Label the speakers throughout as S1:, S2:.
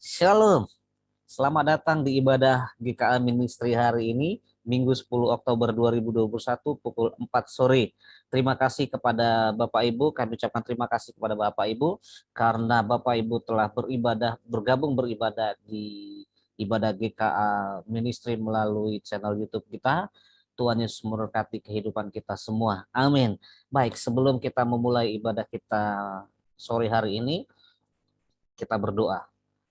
S1: Shalom, selamat datang di ibadah GKA Ministry hari ini, Minggu 10 Oktober 2021 pukul 4 sore. Terima kasih kepada Bapak Ibu, kami ucapkan terima kasih kepada Bapak Ibu karena Bapak Ibu telah bergabung beribadah di ibadah GKA Ministry melalui channel YouTube kita. Tuhan Yesus memberkati kehidupan kita semua. Amin. Baik, sebelum kita memulai ibadah kita sore hari ini, kita berdoa.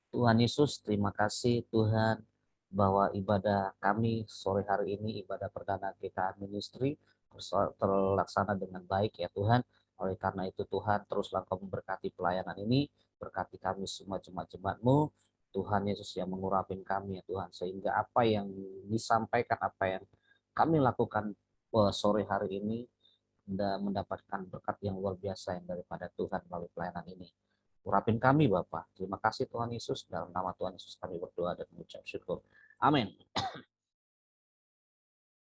S1: Tuhan Yesus, terima kasih Tuhan bahwa ibadah kami sore hari ini, ibadah perdana GKA Ministry terlaksana dengan baik ya Tuhan. Oleh karena itu Tuhan, teruslah Kau memberkati pelayanan ini, berkati kami semua jemaat-jemaat-Mu, Tuhan Yesus yang mengurapin kami ya Tuhan, sehingga apa yang disampaikan, apa yang kami lakukan sore hari ini mendapatkan berkat yang luar biasa yang daripada Tuhan melalui pelayanan ini. Urapin kami Bapak. Terima kasih Tuhan Yesus. Dalam nama Tuhan Yesus kami berdoa dan mengucap syukur. Amin.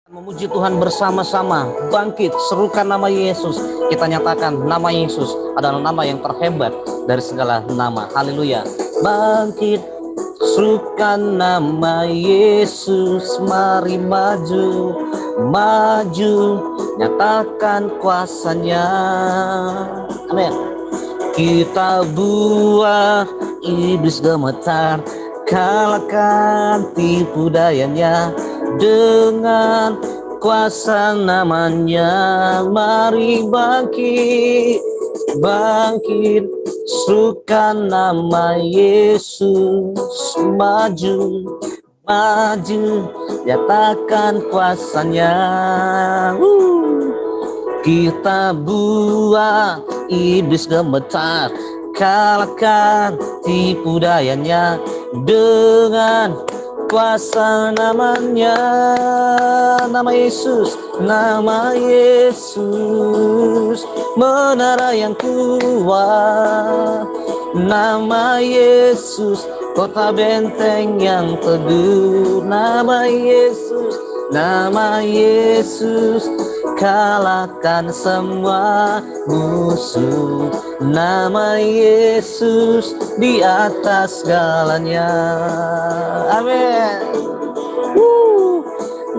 S1: Memuji Tuhan bersama-sama. Bangkit, serukan nama Yesus. Kita nyatakan nama Yesus adalah nama yang terhebat dari segala nama. Haleluya. Bangkit, serukan nama Yesus. Mari maju, maju, nyatakan kuasanya. Amin. Kita buah iblis gemetar, kalahkan tipu dayanya dengan kuasa namanya. Mari bangkit, bangkit, serukan nama Yesus. Maju, maju, nyatakan kuasanya. Kita buah iblis gemetar, kalahkan tipu dayanya dengan kuasa namanya. Nama Yesus, nama Yesus, menara yang kuat. Nama Yesus, kota benteng yang teguh. Nama Yesus, nama Yesus, kalahkan semua musuh. Nama Yesus di atas segalanya. Amin.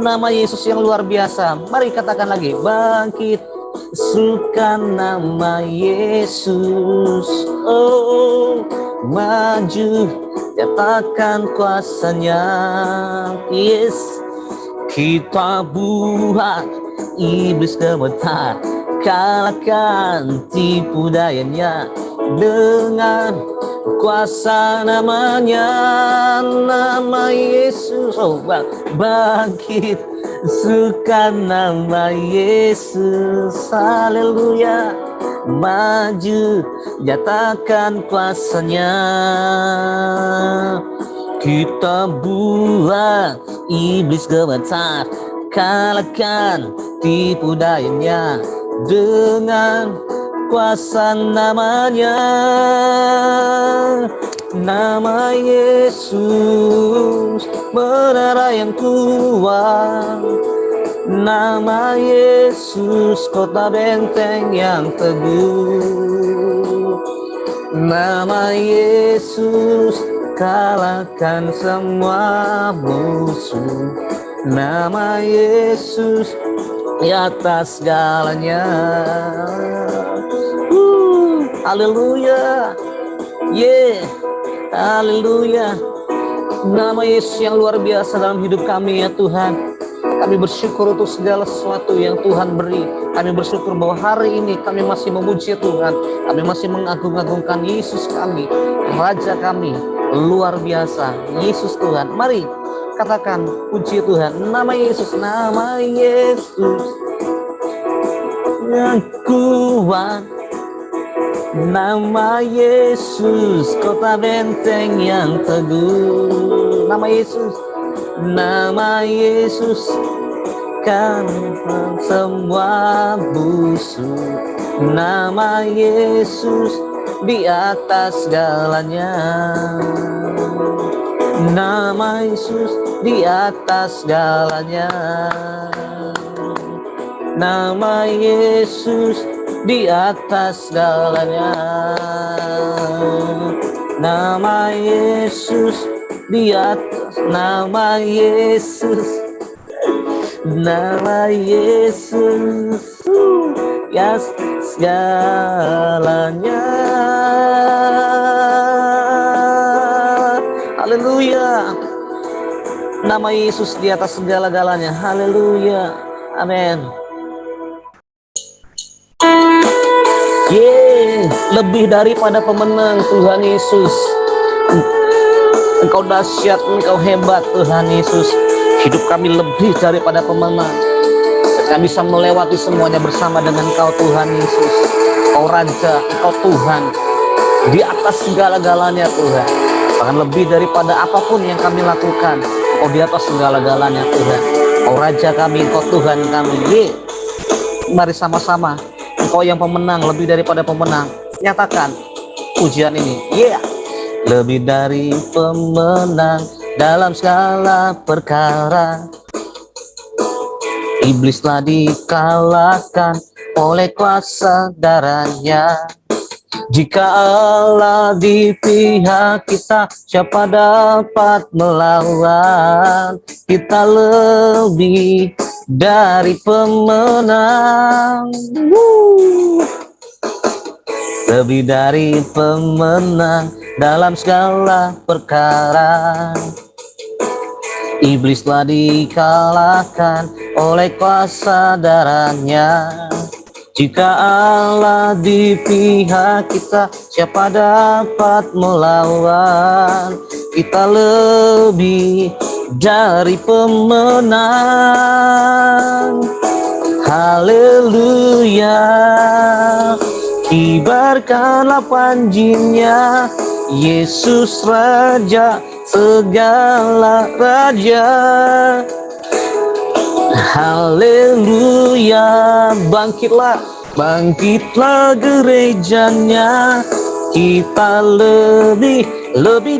S1: Nama Yesus yang luar biasa. Mari katakan lagi. Bangkit, serukan nama Yesus. Oh, maju, nyatakan kuasanya. Yes. Kita buat iblis gemetar, kalahkan tipu dayanya dengan kuasa namanya. Nama Yesus. Oh, bangkit, serukan nama Yesus. Haleluya. Maju, nyatakan kuasanya. Kita buat iblis gemetar, kalahkan tipu dayanya dengan kuasa namanya. Nama Yesus, menara yang kuat. Nama Yesus, kota benteng yang teguh. Nama Yesus, kalahkan semua musuh. Nama Yesus di atas segalanya. Haleluya. Yeah. Haleluya. Nama Yesus yang luar biasa dalam hidup kami ya Tuhan. Kami bersyukur untuk segala sesuatu yang Tuhan beri. Kami bersyukur bahwa hari ini kami masih memuji Tuhan. Kami masih mengagung-agungkan Yesus kami, Raja kami, luar biasa. Yesus Tuhan. Mari katakan puji Tuhan. Nama Yesus, nama Yesus yang kuat. Nama Yesus, kota benteng yang teguh. Nama Yesus, nama Yesus, kan semua musuh. Nama Yesus di atas segalanya. Nama Yesus di atas segalanya. Nama Yesus di atas segalanya. Nama Yesus di atas, nama Yesus, nama Yesus, ya segalanya. Haleluya. Nama Yesus di atas segala-galanya. Haleluya. Amin. Lebih daripada pemenang, Tuhan Yesus. Engkau dahsyat, Engkau hebat, Tuhan Yesus. Hidup kami lebih daripada pemenang. Kami bisa melewati semuanya bersama dengan Engkau, Tuhan Yesus. Engkau Raja, Engkau Tuhan. Di atas segala-galanya, Tuhan. Bahkan lebih daripada apapun yang kami lakukan, Engkau di atas segala-galanya, Tuhan. Engkau Raja kami, Engkau Tuhan kami. Mari sama-sama. Engkau yang pemenang, lebih daripada pemenang. Nyatakan pujian ini. Lebih dari pemenang dalam segala perkara. Iblis telah dikalahkan oleh kuasa darahnya. Jika Allah di pihak kita, siapa dapat melawan? Kita lebih dari pemenang. Lebih dari pemenang dalam segala perkara. Iblis telah dikalahkan oleh kuasa darahnya. Jika Allah di pihak kita, siapa dapat melawan? Kita lebih dari pemenang. Haleluya. Kibarkanlah panjinya, Yesus Raja segala raja. Haleluya. Bangkitlah, bangkitlah gerejanya. Kita lebih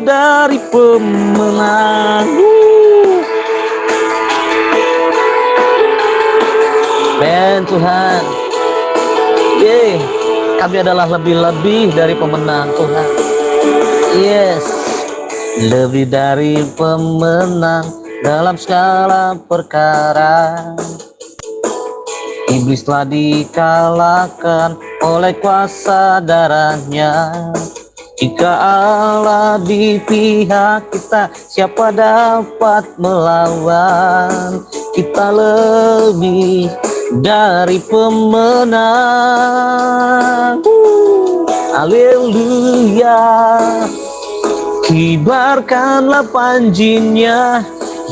S1: dari pemenang. Ben Tuhan. Kami adalah lebih dari pemenang, Tuhan. Yes. Lebih dari pemenang dalam segala perkara. Iblis telah dikalahkan oleh kuasa darahnya. Jika Allah di pihak kita, siapa dapat melawan? Kita lebih dari pemenang. Haleluya. Kibarkanlah panjinya,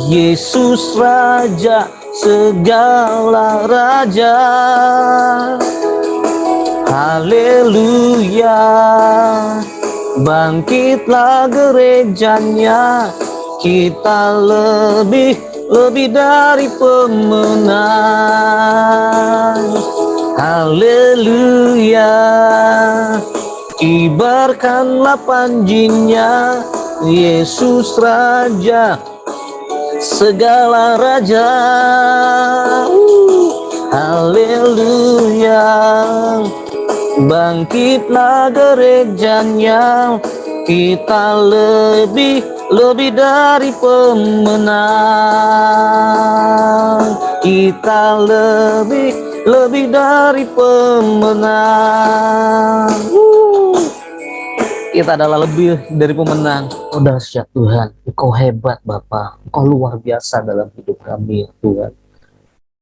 S1: Yesus Raja segala raja. Haleluya. Bangkitlah gerejanya. Kita lebih dari pemenang. Haleluya. Kibarkanlah panjinya, Yesus Raja segala raja. Haleluya. Bangkitlah gerejanya. Kita lebih dari pemenang. Kita lebih dari pemenang. Kita adalah lebih dari pemenang. Oh dahsyat Tuhan, Engkau hebat Bapa. Engkau luar biasa dalam hidup kami ya Tuhan.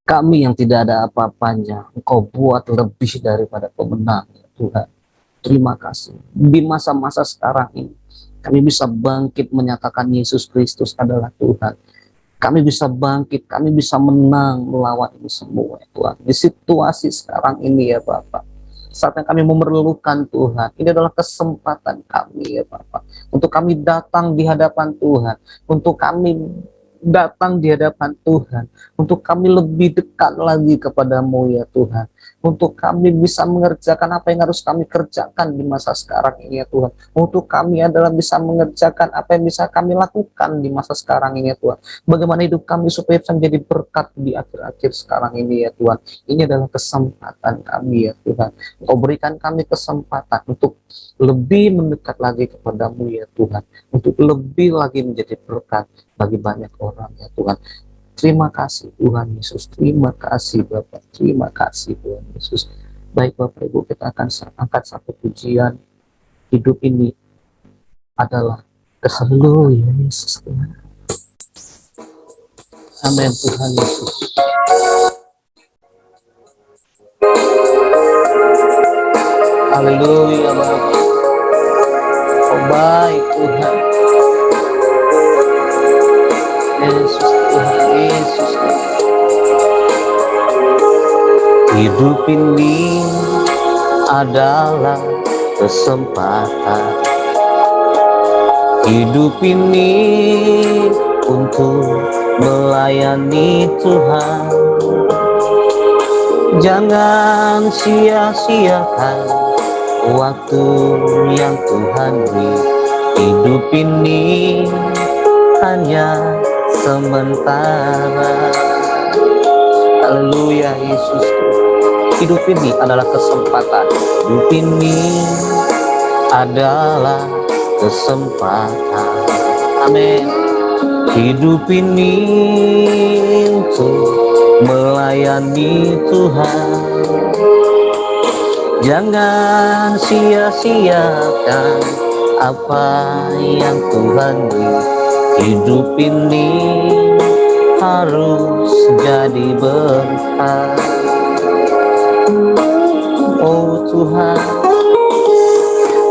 S1: Kami yang tidak ada apa-apanya, Engkau buat lebih daripada pemenang ya Tuhan. Terima kasih. Di masa-masa sekarang ini, kami bisa bangkit menyatakan Yesus Kristus adalah Tuhan. Kami bisa bangkit, kami bisa menang melawan ini semua ya Tuhan. Di situasi sekarang ini ya Bapak, saatnya kami memerlukan Tuhan. Ini adalah kesempatan kami ya Bapak, untuk kami datang di hadapan Tuhan, untuk kami datang di hadapan Tuhan, untuk kami lebih dekat lagi kepadamu ya Tuhan. untuk kami bisa mengerjakan apa yang harus kami kerjakan di masa sekarang ini ya Tuhan. Untuk kami adalah bisa mengerjakan apa yang bisa kami lakukan di masa sekarang ini ya Tuhan. Bagaimana hidup kami supaya bisa menjadi berkat di akhir-akhir sekarang ini ya Tuhan. Ini adalah kesempatan kami ya Tuhan. Kau berikan kami kesempatan untuk lebih mendekat lagi kepadamu ya Tuhan. Untuk lebih lagi menjadi berkat bagi banyak orang ya Tuhan. Terima kasih Tuhan Yesus, terima kasih Bapak, terima kasih Tuhan Yesus. Baik Bapak Ibu, kita akan angkat satu pujian. Hidup ini adalah haleluya Yesus Tuhan. Amin Tuhan Yesus. Haleluya Bapak. Oh baik Tuhan. Yesus Tuhan, Yesus Tuhan. Hidup ini adalah kesempatan. Hidup ini untuk melayani Tuhan. Jangan sia-siakan waktu yang Tuhan beri. Hidup ini hanya sementara. Haleluya Yesus. Hidup ini adalah kesempatan. Hidup ini adalah kesempatan. Amin. Hidup ini untuk melayani Tuhan. Jangan sia-siakan apa yang Tuhan beri. Hidup ini harus jadi berkat. Oh Tuhan,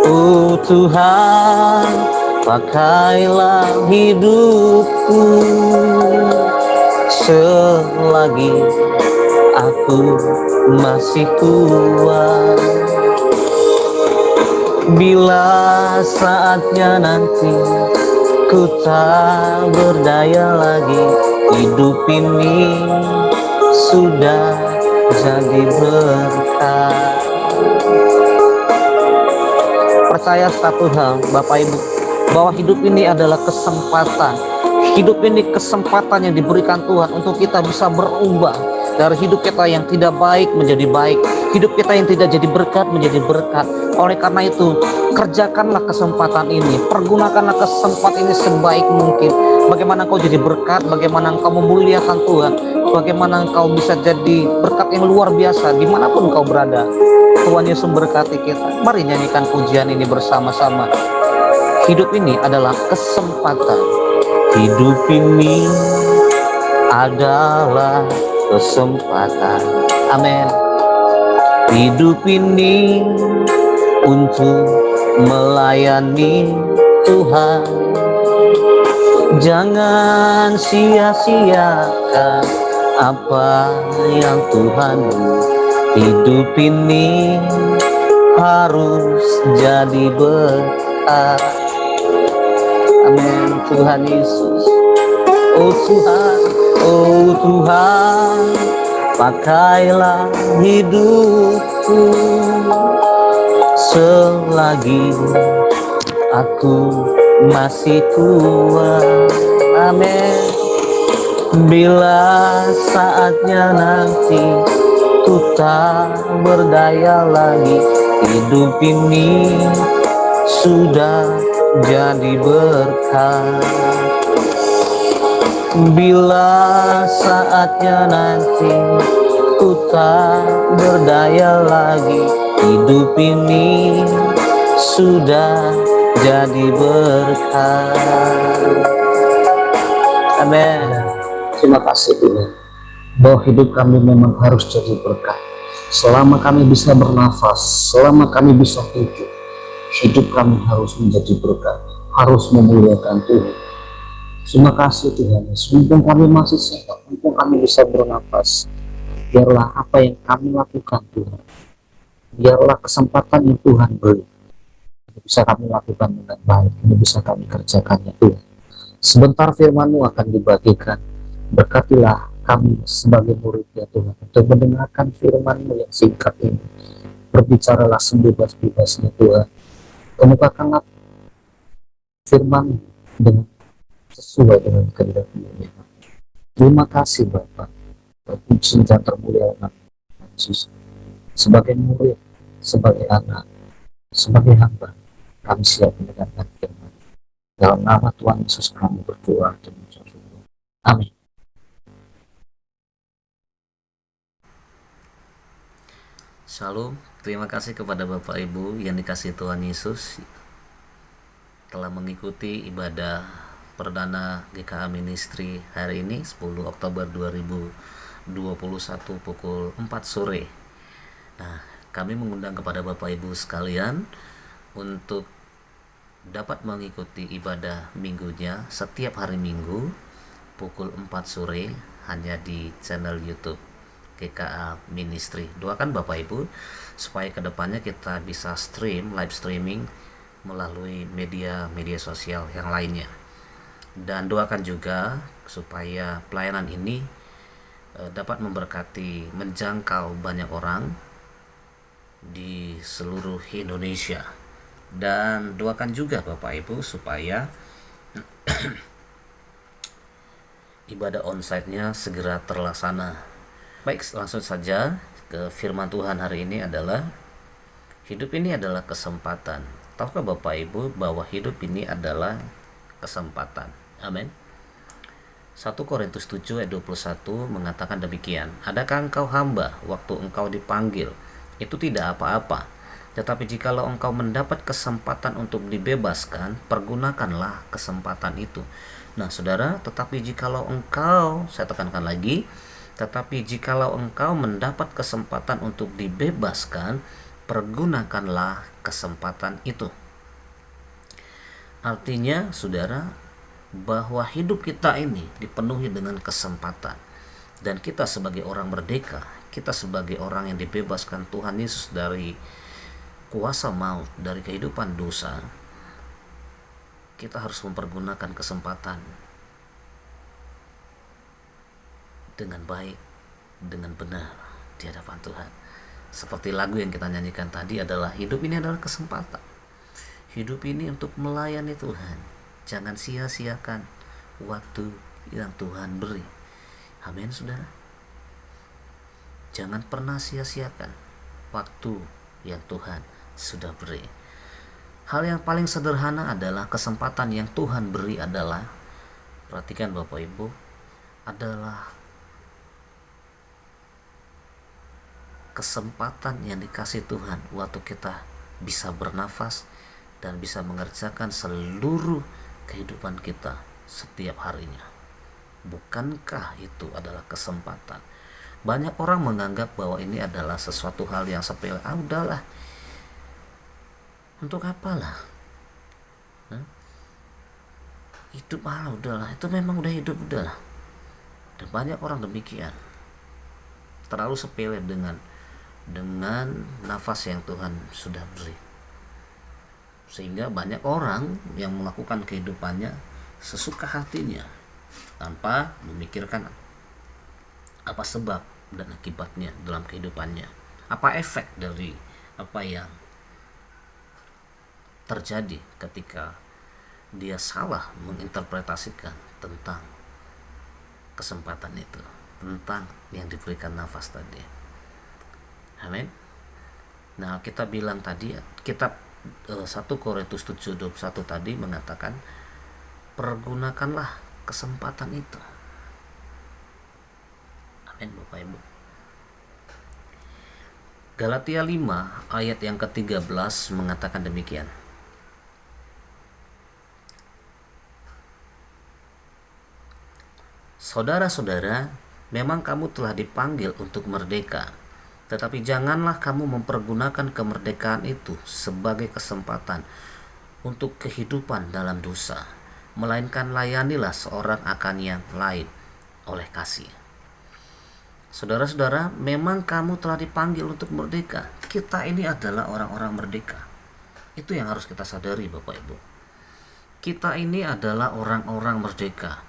S1: oh Tuhan, pakailah hidupku selagi aku masih kuat. Bila saatnya nanti ku tak berdaya lagi, hidup ini sudah jadi berkat. Percaya satu hal Bapak Ibu, bahwa hidup ini adalah kesempatan. Hidup ini kesempatan yang diberikan Tuhan untuk kita bisa berubah dari hidup kita yang tidak baik menjadi baik, hidup kita yang tidak jadi berkat menjadi berkat. Oleh karena itu, kerjakanlah kesempatan ini, pergunakanlah kesempatan ini sebaik mungkin. Bagaimana engkau jadi berkat, bagaimana engkau memuliakan Tuhan, bagaimana engkau bisa jadi berkat yang luar biasa dimanapun engkau berada. Tuhan Yesus memberkati kita. Mari nyanyikan pujian ini bersama-sama. Hidup ini adalah kesempatan. Hidup ini adalah kesempatan. Amin. Hidup ini untuk melayani Tuhan. Jangan sia-siakan apa yang Tuhan beri. Hidup ini harus jadi berkat. Amin Tuhan Yesus. Oh Tuhan, oh Tuhan, pakailah hidupku selagi aku masih kuat. Amin. Bila saatnya nanti ku tak berdaya lagi, hidup ini sudah jadi berkat. Bila saatnya nanti ku tak berdaya lagi, hidup ini sudah jadi berkat. Amin. Terima kasih Tuhan, bahwa hidup kami memang harus jadi berkat. Selama kami bisa bernafas, selama kami bisa hidup, hidup kami harus menjadi berkat, harus memuliakan Tuhan. Terima kasih Tuhan, mumpung kami masih sehat, mumpung kami bisa bernafas, biarlah apa yang kami lakukan Tuhan, biarlah kesempatan yang Tuhan beri, ini bisa kami lakukan dengan baik, ini bisa kami kerjakan ya Tuhan. Sebentar firman-Mu akan dibagikan, berkatilah
S2: kami sebagai murid ya Tuhan, untuk mendengarkan firman-Mu yang singkat ini. Berbicaralah sebebas-bebasnya Tuhan. Kemukakanlah firman dengan sesuai dengan kehendak-Mu ya. Terima kasih Bapak. Terpuji dan termuliakan Yesus. Sebagai murid, sebagai anak, sebagai hamba, kami siap mendengarkan firman. Dalam nama Tuhan Yesus kami berdoa dan mengucap syukur. Amin.
S1: Shalom, terima kasih kepada Bapak Ibu yang dikasihi Tuhan Yesus telah mengikuti ibadah perdana GKA Ministry hari ini 10 Oktober 2021 pukul 4 sore. Nah, kami mengundang kepada Bapak Ibu sekalian untuk dapat mengikuti ibadah minggunya setiap hari Minggu pukul 4 sore hanya di channel YouTube GKA Ministry. Doakan Bapak Ibu supaya kedepannya kita bisa live streaming melalui media sosial yang lainnya. Dan doakan juga supaya pelayanan ini dapat memberkati, menjangkau banyak orang di seluruh Indonesia. Dan doakan juga Bapak Ibu supaya ibadah onsite-nya segera terlaksana. Baik, langsung saja ke firman Tuhan hari ini adalah hidup ini adalah kesempatan. Tahukah Bapak Ibu bahwa hidup ini adalah kesempatan? Amin. 1 Korintus 7 ayat 21 mengatakan demikian. Adakah engkau hamba waktu engkau dipanggil? Itu tidak apa-apa. Tetapi jikalau engkau mendapat kesempatan untuk dibebaskan, pergunakanlah kesempatan itu. Nah, saudara, tetapi jikalau engkau, saya tekankan lagi, tetapi jikalau engkau mendapat kesempatan untuk dibebaskan, pergunakanlah kesempatan itu. Artinya, saudara, bahwa hidup kita ini dipenuhi dengan kesempatan. Dan kita sebagai orang merdeka, kita sebagai orang yang dibebaskan Tuhan Yesus dari kuasa maut, dari kehidupan dosa, kita harus mempergunakan kesempatan dengan baik, dengan benar di hadapan Tuhan. Seperti lagu yang kita nyanyikan tadi adalah hidup ini adalah kesempatan. Hidup ini untuk melayani Tuhan. Jangan sia-siakan waktu yang Tuhan beri. Amin, saudara. Jangan pernah sia-siakan waktu yang Tuhan sudah beri. Hal yang paling sederhana adalah kesempatan yang Tuhan beri adalah, perhatikan Bapak Ibu, adalah kesempatan yang dikasih Tuhan waktu kita bisa bernafas dan bisa mengerjakan seluruh kehidupan kita setiap harinya. Bukankah itu adalah kesempatan? Banyak orang menganggap bahwa ini adalah sesuatu hal yang sepele. Udahlah, untuk apalah? Hidup udahlah, itu memang udah hidup, udahlah. Dan banyak orang demikian, terlalu sepele dengan nafas yang Tuhan sudah beri, sehingga banyak orang yang melakukan kehidupannya sesuka hatinya tanpa memikirkan apa sebab dan akibatnya dalam kehidupannya, apa efek dari apa yang terjadi ketika dia salah menginterpretasikan tentang kesempatan itu, tentang yang diberikan nafas tadi. Amin. Nah, kita bilang tadi, kitab 1 Korintus 7:21 tadi mengatakan, pergunakanlah kesempatan itu. Amin, Bapak Ibu. Galatia 5 ayat yang ke-13 mengatakan demikian. Saudara-saudara, memang kamu telah dipanggil untuk merdeka. Tetapi janganlah kamu mempergunakan kemerdekaan itu sebagai kesempatan untuk kehidupan dalam dosa, melainkan layanilah seorang akan yang lain oleh kasih. Saudara-saudara, memang kamu telah dipanggil untuk merdeka. Kita ini adalah orang-orang merdeka. Itu yang harus kita sadari, Bapak Ibu. Kita ini adalah orang-orang merdeka.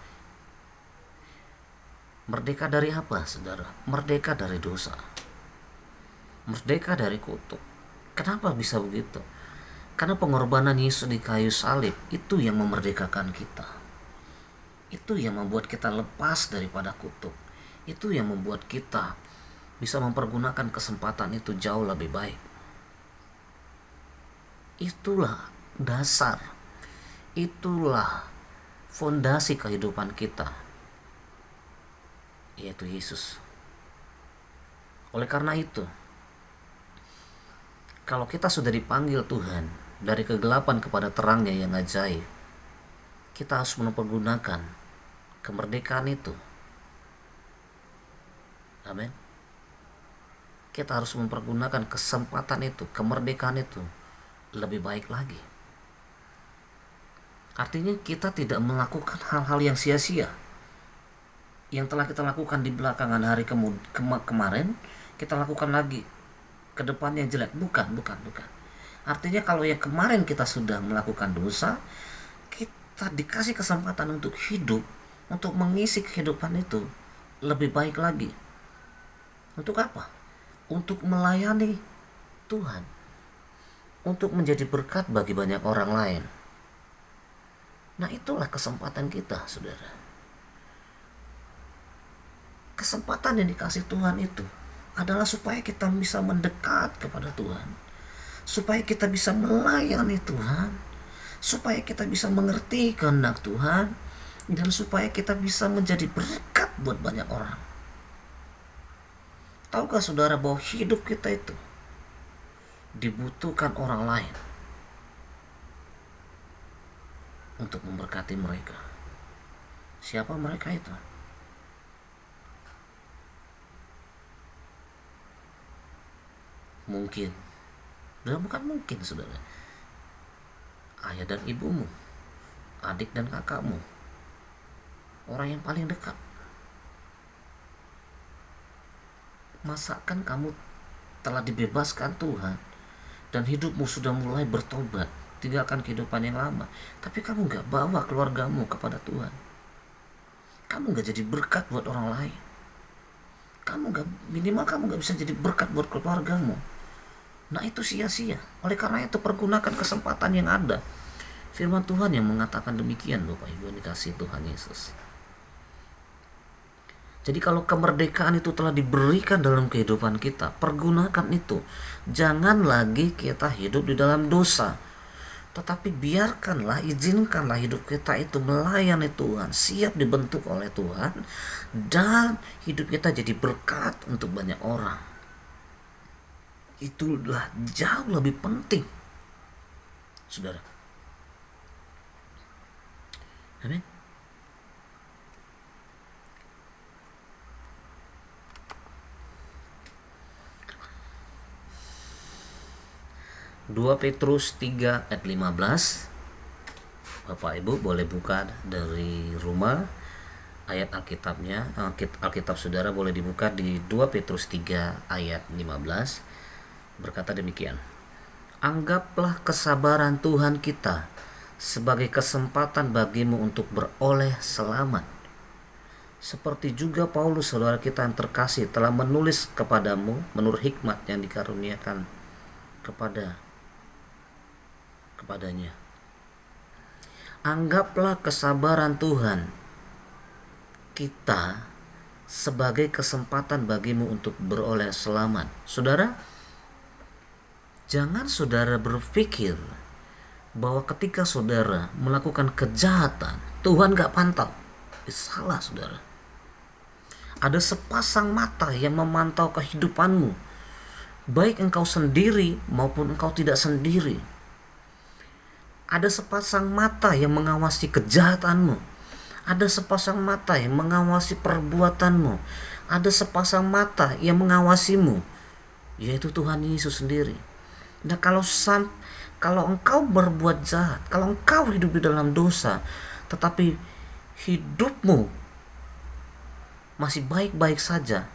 S1: Merdeka dari apa, saudara? Merdeka dari dosa. Merdeka dari kutuk. Kenapa bisa begitu? Karena pengorbanan Yesus di kayu salib itu yang memerdekakan kita. Itu yang membuat kita lepas daripada kutuk. Itu yang membuat kita bisa mempergunakan kesempatan itu jauh lebih baik. Itulah dasar. Itulah fondasi kehidupan kita, yaitu Yesus. Oleh karena itu, kalau kita sudah dipanggil Tuhan dari kegelapan kepada terangnya yang ajaib, kita harus mempergunakan kemerdekaan itu. Amin. Kita harus mempergunakan kesempatan itu, kemerdekaan itu lebih baik lagi. Artinya kita tidak melakukan hal-hal yang sia-sia. Yang telah kita lakukan di belakangan hari kemarin, kita lakukan lagi ke depan yang jelek. Bukan. Artinya kalau yang kemarin kita sudah melakukan dosa, kita dikasih kesempatan untuk hidup, untuk mengisi kehidupan itu lebih baik lagi. Untuk apa? Untuk melayani Tuhan, untuk menjadi berkat bagi banyak orang lain. Nah, itulah kesempatan kita, saudara. Kesempatan yang dikasih Tuhan itu adalah supaya kita bisa mendekat kepada Tuhan, supaya kita bisa melayani Tuhan, supaya kita bisa mengerti kehendak Tuhan, dan supaya kita bisa menjadi berkat buat banyak orang. Tahukah saudara bahwa hidup kita itu dibutuhkan orang lain untuk memberkati mereka? Siapa mereka itu? Mungkin, dan bukan mungkin, saudara, ayah dan ibumu, adik dan kakakmu, orang yang paling dekat. Masakan kamu telah dibebaskan Tuhan dan hidupmu sudah mulai bertobat, tinggalkan kehidupan yang lama, tapi kamu gak bawa keluargamu kepada Tuhan? Kamu gak jadi berkat buat orang lain. Minimal kamu gak bisa jadi berkat buat keluargamu. Nah, itu sia-sia. Oleh karena itu, pergunakan kesempatan yang ada. Firman Tuhan yang mengatakan demikian, Bapak Ibu yang dikasihi Tuhan Yesus. Jadi kalau kemerdekaan itu telah diberikan dalam kehidupan kita, pergunakan itu. Jangan lagi kita hidup di dalam dosa, tetapi biarkanlah, izinkanlah hidup kita itu melayani Tuhan, siap dibentuk oleh Tuhan, dan hidup kita jadi berkat untuk banyak orang. Itulah jauh lebih penting, saudara. Amin. 2 Petrus 3 ayat 15. Bapak Ibu boleh buka dari rumah ayat Alkitabnya. Alkitab saudara boleh dibuka di 2 Petrus 3 ayat 15. Berkata demikian: Anggaplah kesabaran Tuhan kita sebagai kesempatan bagimu untuk beroleh selamat, seperti juga Paulus saudara kita yang terkasih telah menulis kepadamu menurut hikmat yang dikaruniakan kepadanya. Anggaplah kesabaran Tuhan kita sebagai kesempatan bagimu untuk beroleh selamat. Saudara, jangan saudara berpikir bahwa ketika saudara melakukan kejahatan, Tuhan gak pantau. Salah, saudara. Ada sepasang mata yang memantau kehidupanmu, baik engkau sendiri maupun engkau tidak sendiri. Ada sepasang mata yang mengawasi kejahatanmu. Ada sepasang mata yang mengawasi perbuatanmu. Ada sepasang mata yang mengawasimu, yaitu Tuhan Yesus sendiri. Nah, kalau engkau berbuat jahat, kalau engkau hidup di dalam dosa, tetapi hidupmu masih baik-baik saja,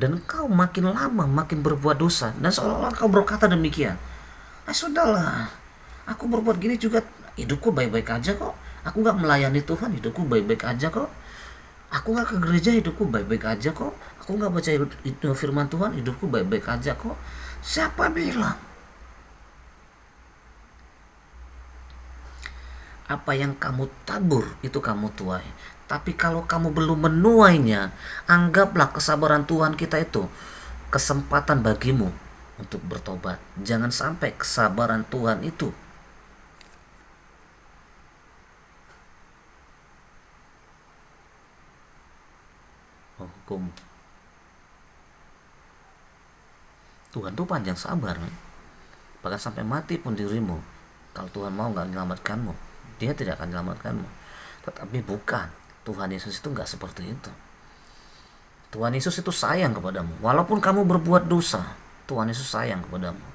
S1: dan engkau makin lama makin berbuat dosa, dan seolah-olah engkau berkata demikian, sudahlah, aku berbuat gini juga hidupku baik-baik aja kok,
S3: Aku nggak melayani Tuhan, hidupku baik-baik aja kok. Aku nggak ke gereja, hidupku baik-baik aja kok. Aku nggak baca firman Tuhan, hidupku baik-baik aja kok. Siapa bilang? Apa yang kamu tabur itu kamu tuai. Tapi kalau kamu belum menuainya, anggaplah kesabaran Tuhan kita itu kesempatan bagimu untuk bertobat. Jangan sampai kesabaran Tuhan itu menghukum. Tuhan tuh panjang sabar, bahkan sampai mati pun dirimu. Kalau Tuhan mau nggak menyelamatkanmu, Dia tidak akan menyelamatkanmu. Tetapi bukan, Tuhan Yesus itu nggak seperti itu. Tuhan Yesus itu sayang kepadamu. Walaupun kamu berbuat dosa, Tuhan Yesus sayang kepadamu.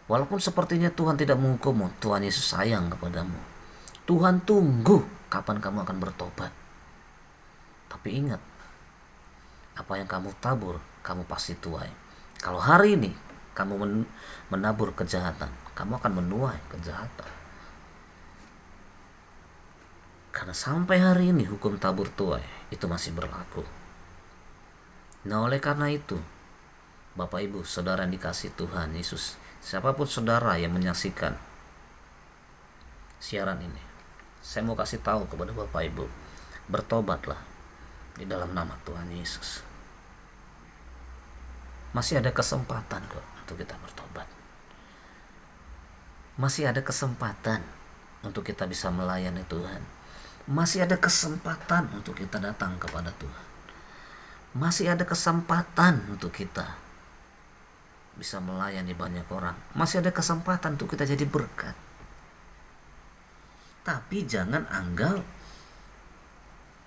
S3: Walaupun sepertinya Tuhan tidak menghukummu, Tuhan Yesus sayang kepadamu. Tuhan tunggu kapan kamu akan bertobat. Tapi ingat, apa yang kamu tabur, kamu pasti tuai. Kalau hari ini kamu menabur kejahatan, kamu akan menuai kejahatan. Karena sampai hari ini hukum tabur tuai itu masih berlaku. Nah, oleh karena itu, Bapak Ibu, saudara yang dikasih Tuhan Yesus, siapapun saudara yang menyaksikan siaran ini, saya mau kasih tahu kepada Bapak Ibu, bertobatlah di dalam nama Tuhan Yesus. Masih ada kesempatan kok untuk kita bertobat. Masih ada kesempatan untuk kita bisa melayani Tuhan. Masih ada kesempatan untuk kita datang kepada Tuhan. Masih ada kesempatan untuk kita bisa melayani banyak orang. Masih ada kesempatan untuk kita jadi berkat. Tapi jangan anggap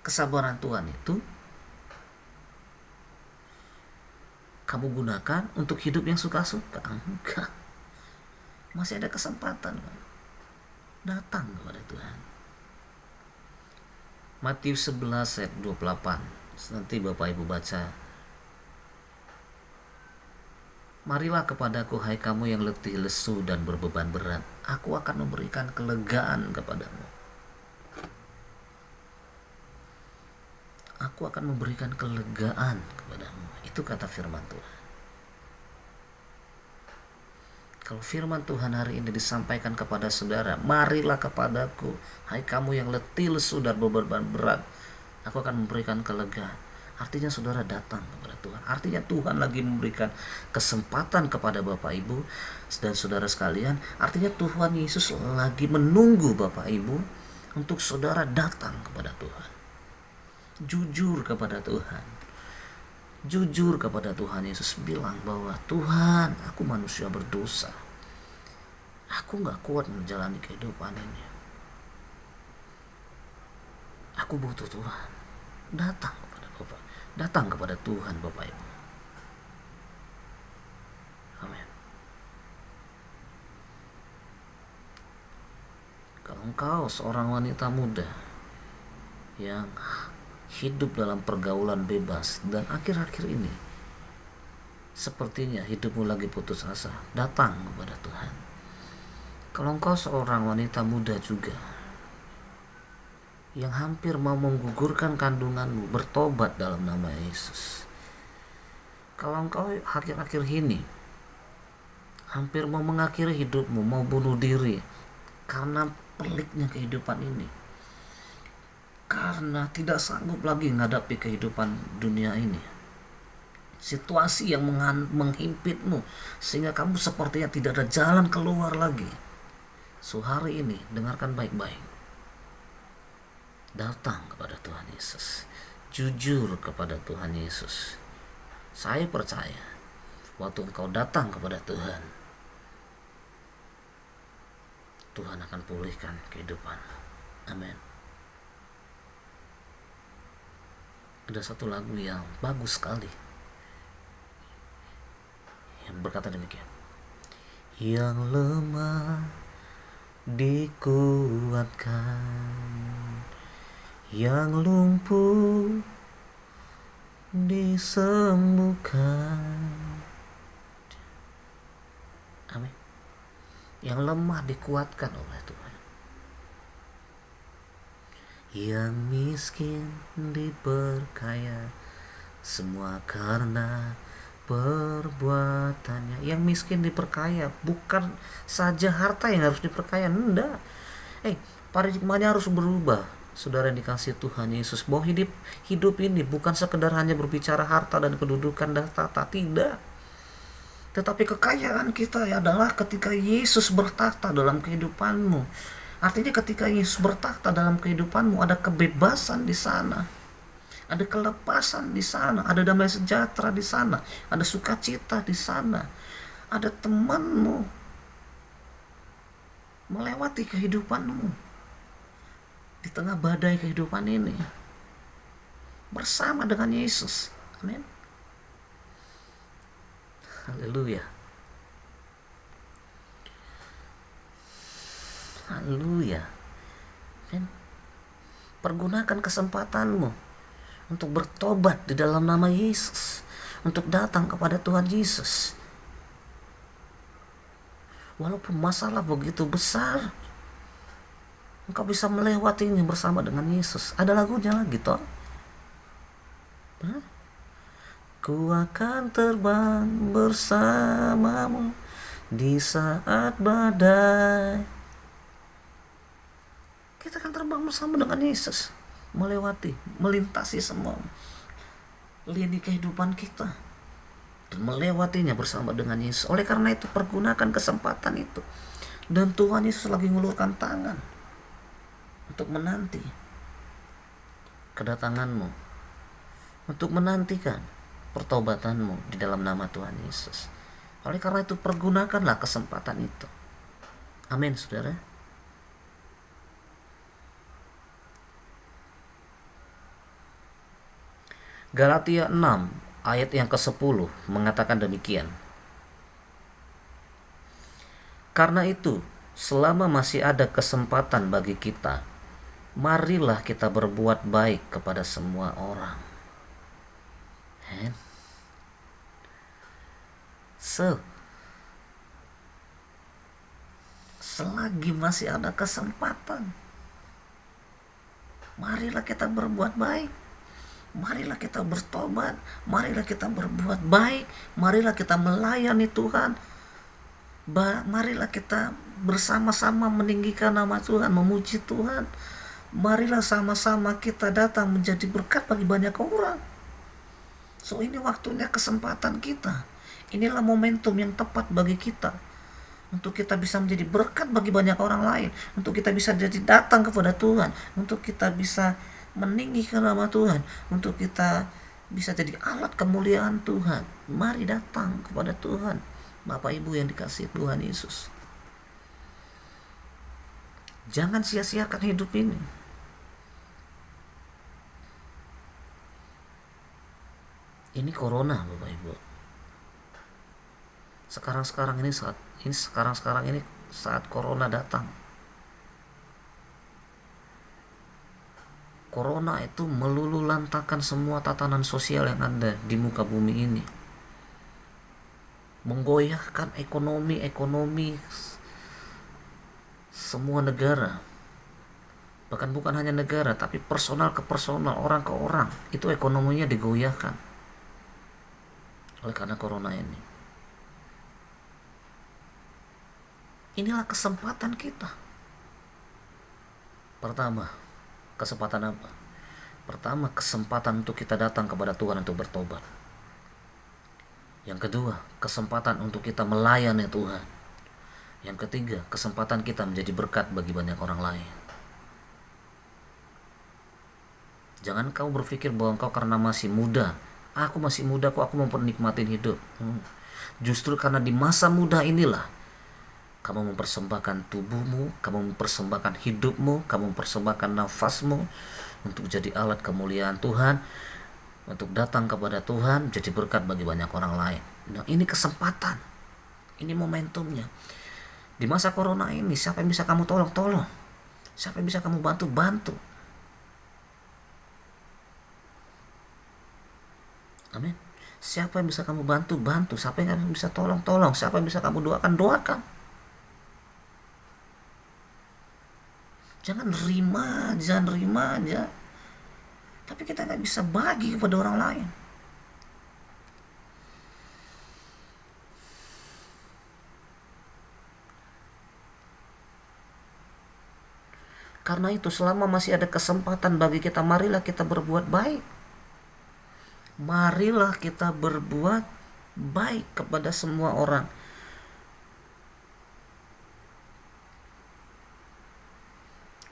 S3: kesabaran Tuhan itu kamu gunakan untuk hidup yang suka-suka. Enggak. Masih ada kesempatan. Datang kepada Tuhan. Matius 11 ayat 28. Nanti Bapak Ibu baca. Marilah kepadaku hai kamu yang letih lesu dan berbeban berat, aku akan memberikan kelegaan kepadamu. Aku akan memberikan kelegaan kepadamu. Itu kata firman Tuhan. Kalau firman Tuhan hari ini disampaikan kepada saudara, marilah kepadaku hai kamu yang letih lesu dan berbeban berat, aku akan memberikan kelegaan. Artinya saudara datang kepada Tuhan. Artinya Tuhan lagi memberikan kesempatan kepada Bapak Ibu dan saudara sekalian. Artinya Tuhan Yesus lagi menunggu Bapak Ibu untuk saudara datang kepada Tuhan. Jujur kepada Tuhan. Jujur kepada Tuhan Yesus, bilang bahwa Tuhan, aku manusia berdosa. Aku gak kuat menjalani kehidupan ini. Aku butuh Tuhan. Datang kepada Bapak. Datang kepada Tuhan Bapak Ibu. Amin. Kalau engkau seorang wanita muda yang hidup dalam pergaulan bebas dan akhir-akhir ini sepertinya hidupmu lagi putus asa, datang kepada Tuhan. Kalau engkau seorang wanita muda juga yang hampir mau menggugurkan kandunganmu, bertobat dalam nama Yesus. Kalau engkau akhir-akhir ini hampir mau mengakhiri hidupmu, mau bunuh diri karena peliknya kehidupan ini, karena tidak sanggup lagi menghadapi kehidupan dunia ini, situasi yang menghimpitmu sehingga kamu sepertinya tidak ada jalan keluar lagi. So hari ini dengarkan baik-baik. Datang kepada Tuhan Yesus. Jujur kepada Tuhan Yesus. Saya percaya waktu engkau datang kepada Tuhan, Tuhan akan pulihkan kehidupan. Amin. Ada satu lagu yang bagus sekali yang berkata demikian. Yang lemah dikuatkan, yang lumpuh disembuhkan. Amin. Yang lemah dikuatkan oleh Tuhan. Yang miskin diperkaya, semua karena perbuatannya. Yang miskin diperkaya, bukan saja harta yang harus diperkaya, enggak. Paradigmanya harus berubah. Saudara yang dikasih Tuhan Yesus, bahwa hidup ini bukan sekedar hanya berbicara harta dan kedudukan dan tata, tidak. Tetapi kekayaan kita adalah ketika Yesus bertakhta dalam kehidupanmu. Artinya ketika Yesus bertakhta dalam kehidupanmu, ada kebebasan di sana, ada kelepasan di sana, ada damai sejahtera di sana, ada sukacita di sana, ada temanmu melewati kehidupanmu di tengah badai kehidupan ini bersama dengan Yesus. Amin. Haleluya. Haleluya. Amin. Pergunakan kesempatanmu untuk bertobat di dalam nama Yesus, untuk datang kepada Tuhan Yesus. Walaupun masalah begitu besar, engkau bisa melewatinya bersama dengan Yesus. Ada lagunya lagi toh. Ku akan terbang bersamamu di saat badai. Kita akan terbang bersama dengan Yesus, melewati, melintasi semua lini kehidupan kita dan melewatinya bersama dengan Yesus. Oleh karena itu, pergunakan kesempatan itu. Dan Tuhan Yesus lagi ngulurkan tangan untuk menanti kedatanganmu, untuk menantikan pertobatanmu di dalam nama Tuhan Yesus. Oleh karena itu, pergunakanlah kesempatan itu. Amin, saudara. Galatia 6 ayat yang ke-10 mengatakan demikian. Karena itu, selama masih ada kesempatan bagi kita, marilah kita berbuat baik kepada semua orang. Selagi masih ada kesempatan, marilah kita berbuat baik. Marilah kita bertobat, marilah kita berbuat baik, marilah kita melayani Tuhan, marilah kita bersama-sama meninggikan nama Tuhan, memuji Tuhan. Marilah sama-sama kita datang menjadi berkat bagi banyak orang. So, ini waktunya, kesempatan kita. Inilah momentum yang tepat bagi kita untuk kita bisa menjadi berkat bagi banyak orang lain, untuk kita bisa jadi datang kepada Tuhan, untuk kita bisa meninggikan nama Tuhan, untuk kita bisa jadi alat kemuliaan Tuhan. Mari datang kepada Tuhan, Bapak Ibu yang dikasihi Tuhan Yesus. Jangan sia-siakan hidup ini. Ini corona, Bapak Ibu. Sekarang ini saat corona datang. Corona itu meluluhlantakkan semua tatanan sosial yang ada di muka bumi ini, menggoyahkan ekonomi semua negara, bahkan bukan hanya negara tapi personal ke personal, orang ke orang, itu ekonominya digoyahkan oleh karena corona ini. Inilah kesempatan kita. Pertama, kesempatan apa? Pertama, kesempatan untuk kita datang kepada Tuhan untuk bertobat. Yang kedua, kesempatan untuk kita melayani Tuhan. Yang ketiga, kesempatan kita menjadi berkat bagi banyak orang lain. Jangan kau berpikir bahwa kau karena masih muda, aku masih muda kok, aku mau menikmati hidup. Justru karena di masa muda inilah kamu mempersembahkan tubuhmu, kamu mempersembahkan hidupmu, kamu mempersembahkan nafasmu untuk jadi alat kemuliaan Tuhan, untuk datang kepada Tuhan, jadi berkat bagi banyak orang lain. Nah, ini kesempatan, ini momentumnya. Di masa corona ini, siapa yang bisa kamu tolong? Siapa yang bisa kamu bantu? Amin. Siapa yang bisa kamu bantu? Siapa yang bisa tolong? Siapa yang bisa kamu doakan? Jangan nerima aja. Tapi kita nggak bisa bagi kepada orang lain. Karena itu selama masih ada kesempatan bagi kita, marilah kita berbuat baik. Marilah kita berbuat baik kepada semua orang.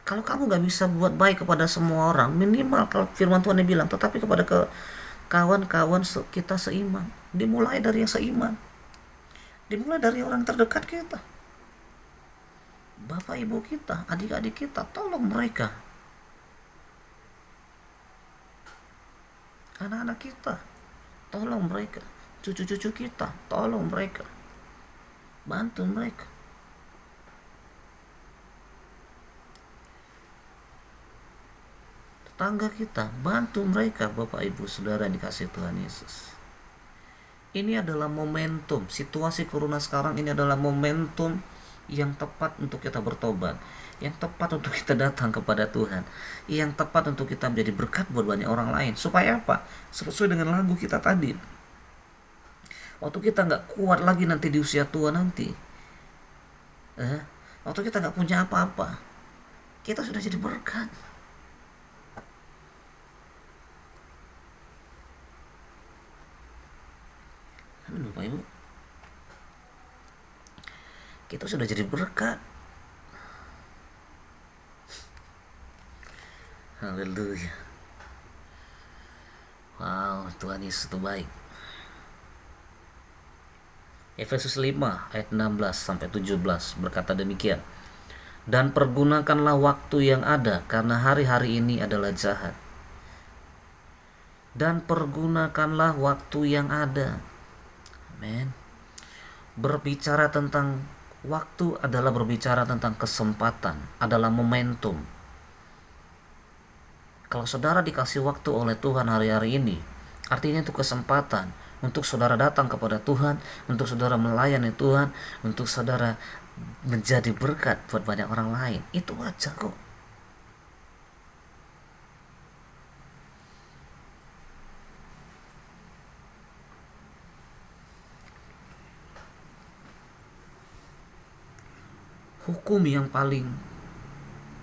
S3: Kalau kamu gak bisa buat baik kepada semua orang, minimal kalau firman Tuhan yang bilang, tetapi kepada kawan-kawan kita seiman. Dimulai dari yang seiman. Dimulai dari orang terdekat kita. Bapak ibu kita, adik-adik kita, tolong mereka. Anak-anak kita, tolong mereka. Cucu-cucu kita, tolong mereka. Bantu mereka. Tetangga kita, bantu mereka, Bapak Ibu Saudara dikasih Tuhan Yesus. Ini adalah momentum, situasi corona sekarang ini adalah momentum yang tepat untuk kita bertobat, yang tepat untuk kita datang kepada Tuhan, yang tepat untuk kita menjadi berkat buat banyak orang lain. Supaya apa? Sesuai dengan lagu kita tadi. Waktu kita gak kuat lagi nanti di usia tua nanti, waktu kita gak punya apa-apa, kita sudah jadi berkat. Amin Bapak Ibu, kita sudah jadi berkat. Haleluya. Wow, Tuhan Yesus itu baik. Efesus 5 ayat 16 sampai 17 berkata demikian. Dan pergunakanlah waktu yang ada, karena hari-hari ini adalah jahat. Dan pergunakanlah waktu yang ada. Amin. Berbicara tentang waktu adalah berbicara tentang kesempatan, adalah momentum. Kalau saudara dikasih waktu oleh Tuhan hari-hari ini, artinya itu kesempatan untuk saudara datang kepada Tuhan, untuk saudara melayani Tuhan, untuk saudara menjadi berkat buat banyak orang lain. Itu aja kok. Hukum yang paling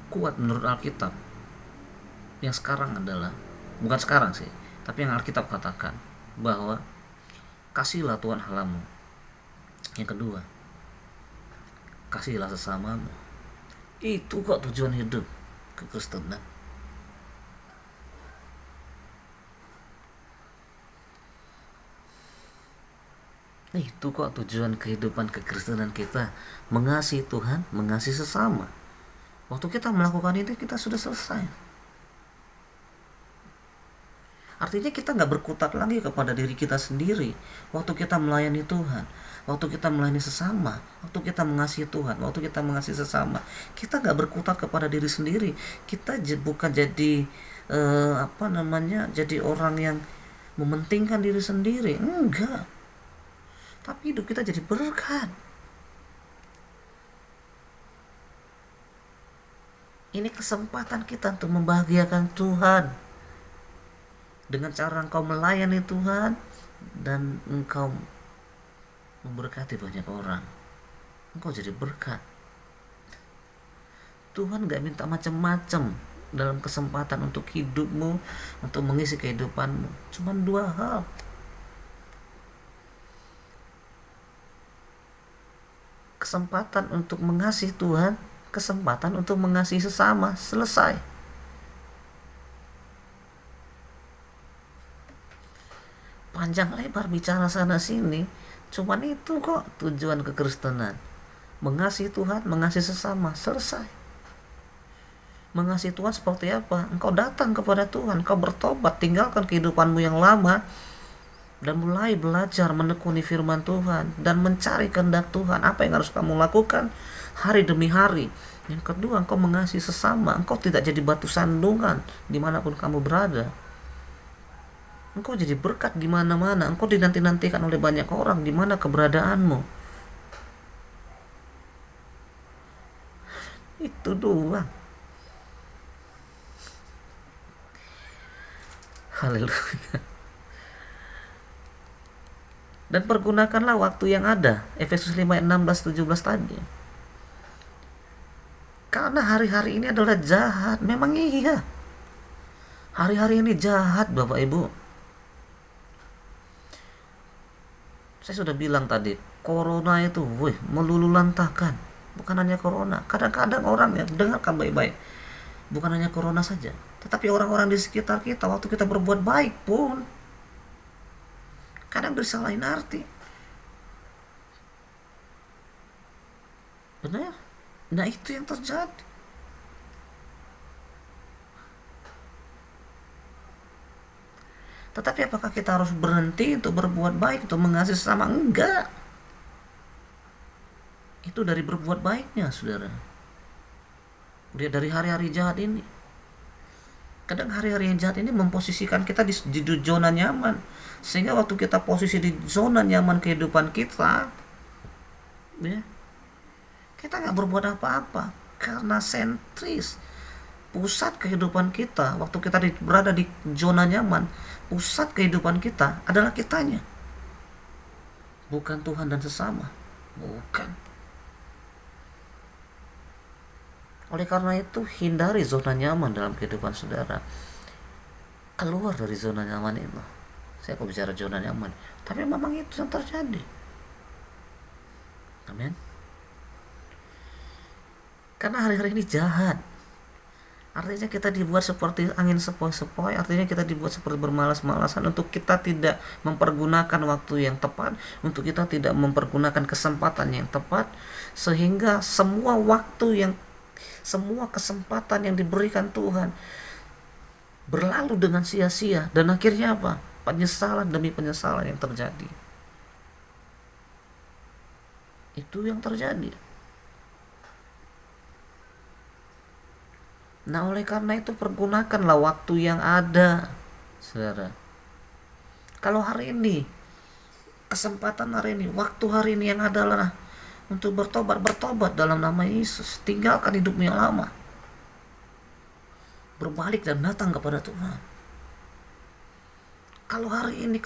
S3: kuat menurut Alkitab yang sekarang adalah, bukan sekarang sih, tapi yang Alkitab katakan bahwa kasihlah Tuhan Allahmu. Yang kedua, kasihlah sesamamu. Itu kok tujuan hidup kekristenan. Itu kok tujuan kehidupan kekristenan kita. Mengasihi Tuhan, mengasihi sesama. Waktu kita melakukan itu, kita sudah selesai. Artinya kita gak berkutat lagi kepada diri kita sendiri. Waktu kita melayani Tuhan, waktu kita melayani sesama, waktu kita mengasihi Tuhan, waktu kita mengasihi sesama, kita gak berkutat kepada diri sendiri. Kita bukan jadi jadi orang yang mementingkan diri sendiri. Enggak. Tapi hidup kita jadi berkat. Ini kesempatan kita untuk membahagiakan Tuhan. Dengan cara engkau melayani Tuhan dan engkau memberkati banyak orang, engkau jadi berkat. Tuhan gak minta macam-macam dalam kesempatan untuk hidupmu, untuk mengisi kehidupanmu. Cuma 2 hal. Kesempatan untuk mengasihi Tuhan, kesempatan untuk mengasihi sesama. Selesai. Panjang lebar bicara sana sini, cuman itu kok tujuan kekristenan. Mengasihi Tuhan, mengasihi sesama. Selesai. Mengasihi Tuhan seperti apa? Engkau datang kepada Tuhan, engkau bertobat, tinggalkan kehidupanmu yang lama, dan mulai belajar menekuni firman Tuhan dan mencari kehendak Tuhan. Apa yang harus kamu lakukan hari demi hari. Yang kedua, engkau mengasihi sesama. Engkau tidak jadi batu sandungan dimanapun kamu berada. Engkau jadi berkat di mana-mana. Engkau dinanti-nantikan oleh banyak orang di mana keberadaanmu. Itu doang. Haleluya. Dan pergunakanlah waktu yang ada. Efesus 5 ayat 16-17 tadi. Karena hari-hari ini adalah jahat. Memang iya. Hari-hari ini jahat, Bapak Ibu. Saya sudah bilang tadi, corona itu melululantahkan. Bukan hanya corona. Kadang-kadang orang ya, dengarkan baik-baik. Bukan hanya corona saja, tetapi orang-orang di sekitar kita waktu kita berbuat baik pun kadang disalahin arti. Benar? Nah, itu yang terjadi. Tetapi apakah kita harus berhenti untuk berbuat baik, untuk mengasihi sesama? Enggak. Itu dari berbuat baiknya, saudara. Dia dari hari-hari jahat ini. Kadang hari-hari yang jahat ini memposisikan kita di zona nyaman. Sehingga waktu kita posisi di zona nyaman kehidupan kita, ya, kita nggak berbuat apa-apa. Karena sentris. Pusat kehidupan kita, waktu kita berada di zona nyaman, pusat kehidupan kita adalah kitanya. Bukan Tuhan dan sesama. Bukan. Oleh karena itu, hindari zona nyaman dalam kehidupan saudara. Keluar dari zona nyaman itu. Saya kok bicara zona nyaman, tapi memang itu yang terjadi. Amin. Karena hari-hari ini jahat. Artinya kita dibuat seperti angin sepoi-sepoi. Artinya kita dibuat seperti bermalas-malasan untuk kita tidak mempergunakan waktu yang tepat, untuk kita tidak mempergunakan kesempatan yang tepat, sehingga semua kesempatan yang diberikan Tuhan berlalu dengan sia-sia, dan akhirnya apa? Penyesalan demi penyesalan yang terjadi. Itu yang terjadi. Nah, oleh karena itu pergunakanlah waktu yang ada, saudara. Kalau hari ini, kesempatan hari ini, waktu hari ini yang adalah untuk bertobat dalam nama Yesus. Tinggalkan hidupmu yang lama. Berbalik dan datang kepada Tuhan. Kalau hari ini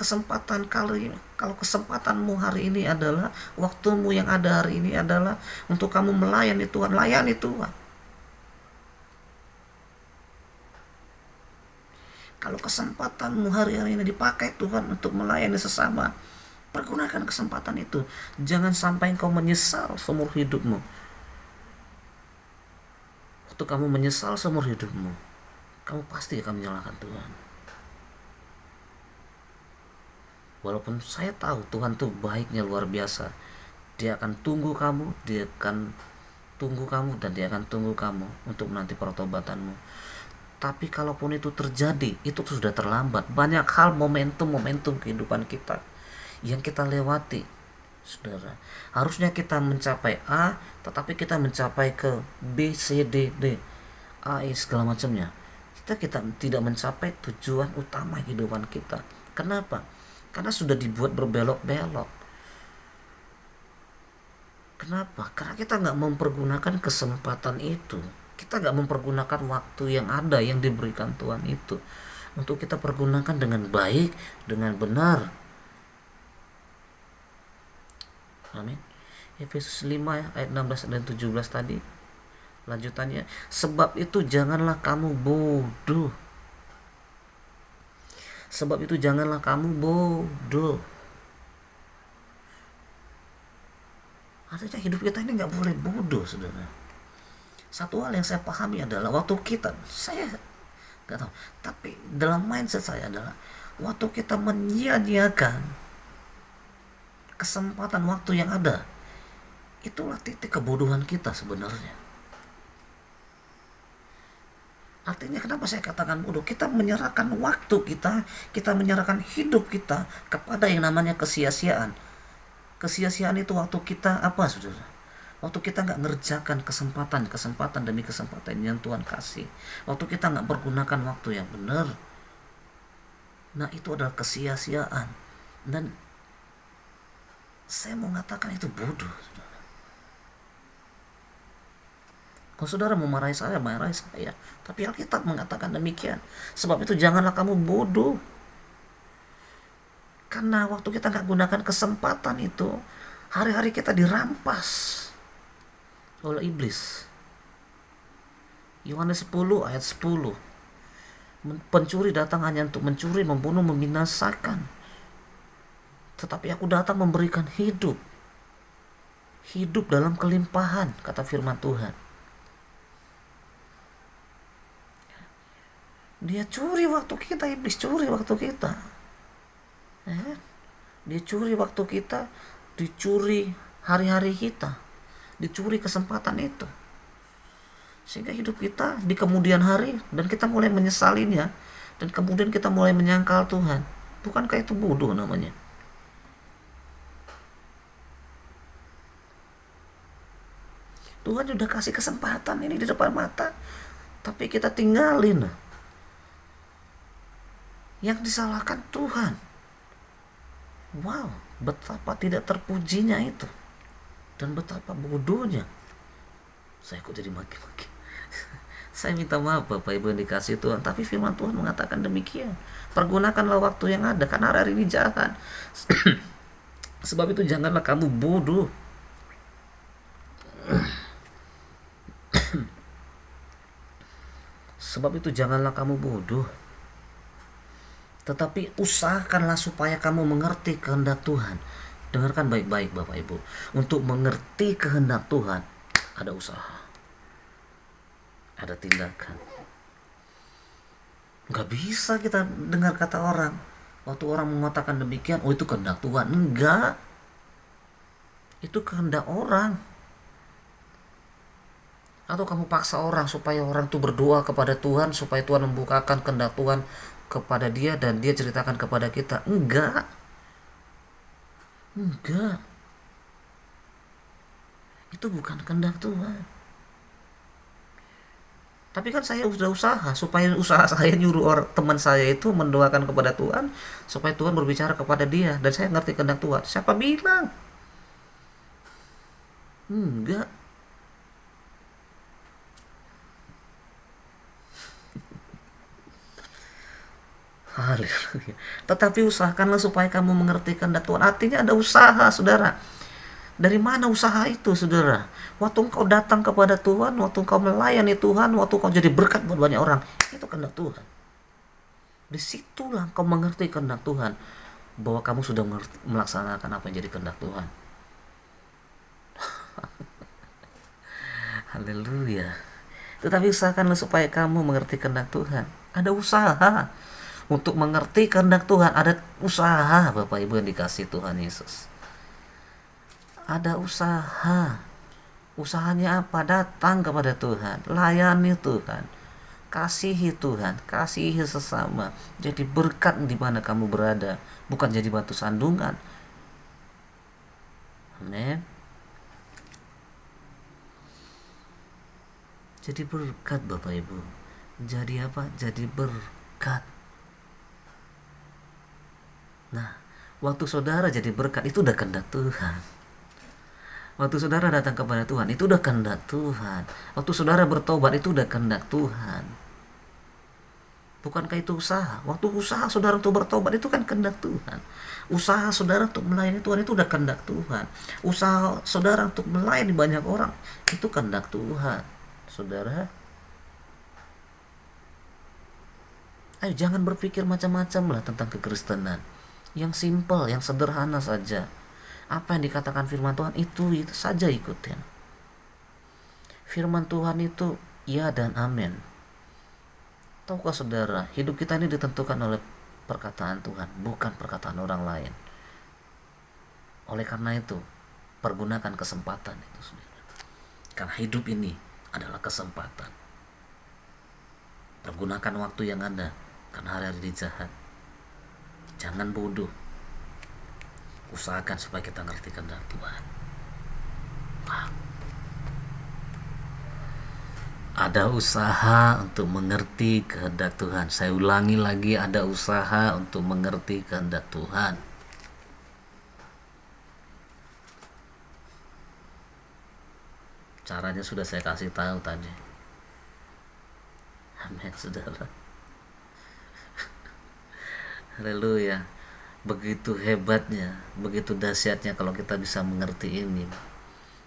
S3: kalau kesempatanmu hari ini adalah, waktumu yang ada hari ini adalah untuk kamu melayani Tuhan, layani Tuhan. Kalau kesempatanmu hari-hari ini dipakai Tuhan untuk melayani sesama, pergunakan kesempatan itu. Jangan sampai engkau menyesal seumur hidupmu. Waktu kamu menyesal seumur hidupmu, kamu pasti akan menyalahkan Tuhan. Walaupun saya tahu Tuhan tuh baiknya luar biasa. Dia akan tunggu kamu, dan dia akan tunggu kamu untuk menanti pertobatanmu. Tapi kalaupun itu terjadi, itu sudah terlambat. Banyak hal, momentum kehidupan kita yang kita lewati, saudara. Harusnya kita mencapai A, tetapi kita mencapai ke B, C, D, A, E, segala macamnya. Kita tidak mencapai tujuan utama kehidupan kita. Kenapa? Karena sudah dibuat berbelok-belok. Kenapa? Karena kita nggak mempergunakan kesempatan itu. Kita nggak mempergunakan waktu yang ada, yang diberikan Tuhan itu, untuk kita pergunakan dengan baik, dengan benar. Amin. Efesus 5 ayat 16 dan 17 tadi. Lanjutannya, sebab itu janganlah kamu bodoh. Sebab itu janganlah kamu bodoh. Artinya hidup kita ini nggak boleh bodoh, saudara. Satu hal yang saya pahami adalah waktu kita, saya nggak tahu, tapi dalam mindset saya adalah waktu kita menyia-nyiakan kesempatan waktu yang ada, itulah titik kebodohan kita sebenarnya. Artinya kenapa saya katakan bodoh? Kita menyerahkan waktu kita menyerahkan hidup kita kepada yang namanya kesia-siaan. Kesia-siaan itu waktu kita apa, saudara? Waktu kita nggak ngerjakan kesempatan demi kesempatan yang Tuhan kasih. Waktu kita nggak pergunakan waktu yang benar. Nah, itu adalah kesia-siaan. Dan saya mau mengatakan itu bodoh. Kalau saudara memarahi saya, marahi saya. Tapi Alkitab mengatakan demikian. Sebab itu janganlah kamu bodoh. Karena waktu kita nggak gunakan kesempatan itu, hari-hari kita dirampas oleh iblis. Yohanes 10 ayat 10. Pencuri datang hanya untuk mencuri, membunuh, membinasakan. Tetapi aku datang memberikan hidup. Hidup dalam kelimpahan, kata firman Tuhan. Dia curi waktu kita, iblis curi waktu kita. Dia curi waktu kita, dicuri hari-hari kita, dicuri kesempatan itu. Sehingga hidup kita di kemudian hari, dan kita mulai menyesalinya, dan kemudian kita mulai menyangkal Tuhan. Bukankah itu bodoh namanya? Tuhan sudah kasih kesempatan ini di depan mata, tapi kita tinggalin. Yang disalahkan Tuhan. Wow, betapa tidak terpujinya itu. Dan betapa bodohnya. Saya kok jadi maki-maki. Saya minta maaf Bapak Ibu yang dikasih Tuhan, tapi firman Tuhan mengatakan demikian. Pergunakanlah waktu yang ada, karena hari ini jahat. Sebab itu janganlah kamu bodoh. Sebab itu janganlah kamu bodoh. Tetapi usahakanlah supaya kamu mengerti kehendak Tuhan. Dengarkan baik-baik Bapak Ibu. Untuk mengerti kehendak Tuhan, ada usaha. Ada tindakan. Gak bisa kita dengar kata orang. Waktu orang mengatakan demikian, oh itu kehendak Tuhan. Enggak. Itu kehendak orang. Atau kamu paksa orang supaya orang itu berdoa kepada Tuhan, supaya Tuhan membukakan kehendak Tuhan kepada dia dan dia ceritakan kepada kita. Enggak. Itu bukan kehendak Tuhan. Tapi kan saya sudah usaha supaya usaha saya nyuruh teman saya itu mendoakan kepada Tuhan supaya Tuhan berbicara kepada dia dan saya ngerti kehendak Tuhan. Siapa bilang? Enggak. Haleluya. Tetapi usahakanlah supaya kamu mengerti kehendak Tuhan. Artinya ada usaha, saudara. Dari mana usaha itu, saudara? Waktu engkau datang kepada Tuhan, waktu engkau melayani Tuhan, waktu engkau jadi berkat buat banyak orang, itu kehendak Tuhan. Disitulah engkau mengerti kehendak Tuhan, bahwa kamu sudah melaksanakan apa yang jadi kehendak Tuhan. Haleluya. Tetapi usahakanlah supaya kamu mengerti kehendak Tuhan. Ada usaha. Untuk mengerti kehendak Tuhan ada usaha, Bapak Ibu yang dikasih Tuhan Yesus. Ada usaha. Usahanya apa? Datang kepada Tuhan, layani Tuhan, kasihi Tuhan, kasihi sesama. Jadi berkat di mana kamu berada, bukan jadi batu sandungan. Amin. Jadi berkat Bapak Ibu. Jadi apa? Jadi berkat. Nah, waktu saudara jadi berkat itu udah kehendak Tuhan. Waktu saudara datang kepada Tuhan itu udah kehendak Tuhan. Waktu saudara bertobat itu udah kehendak Tuhan. Bukankah itu usaha? Waktu usaha saudara untuk bertobat itu kan kehendak Tuhan. Usaha saudara untuk melayani Tuhan itu udah kehendak Tuhan. Usaha saudara untuk melayani banyak orang itu kehendak Tuhan. Saudara, ayo jangan berpikir macam-macam lah tentang kekristenan. Yang simpel, yang sederhana saja. Apa yang dikatakan firman Tuhan itu saja ikutin. Firman Tuhan itu ya dan amin. Tahukah saudara, hidup kita ini ditentukan oleh perkataan Tuhan, bukan perkataan orang lain. Oleh karena itu, pergunakan kesempatan itu, saudara. Karena hidup ini adalah kesempatan. Pergunakan waktu yang ada, karena hari-hari jahat. Jangan bodoh. Usahakan supaya kita ngerti kehendak Tuhan. Ada usaha untuk mengerti kehendak Tuhan. Saya ulangi lagi, ada usaha untuk mengerti kehendak Tuhan. Caranya sudah saya kasih tahu tadi. Amin, saudara. Haleluya. Begitu hebatnya, begitu dahsyatnya kalau kita bisa mengerti ini.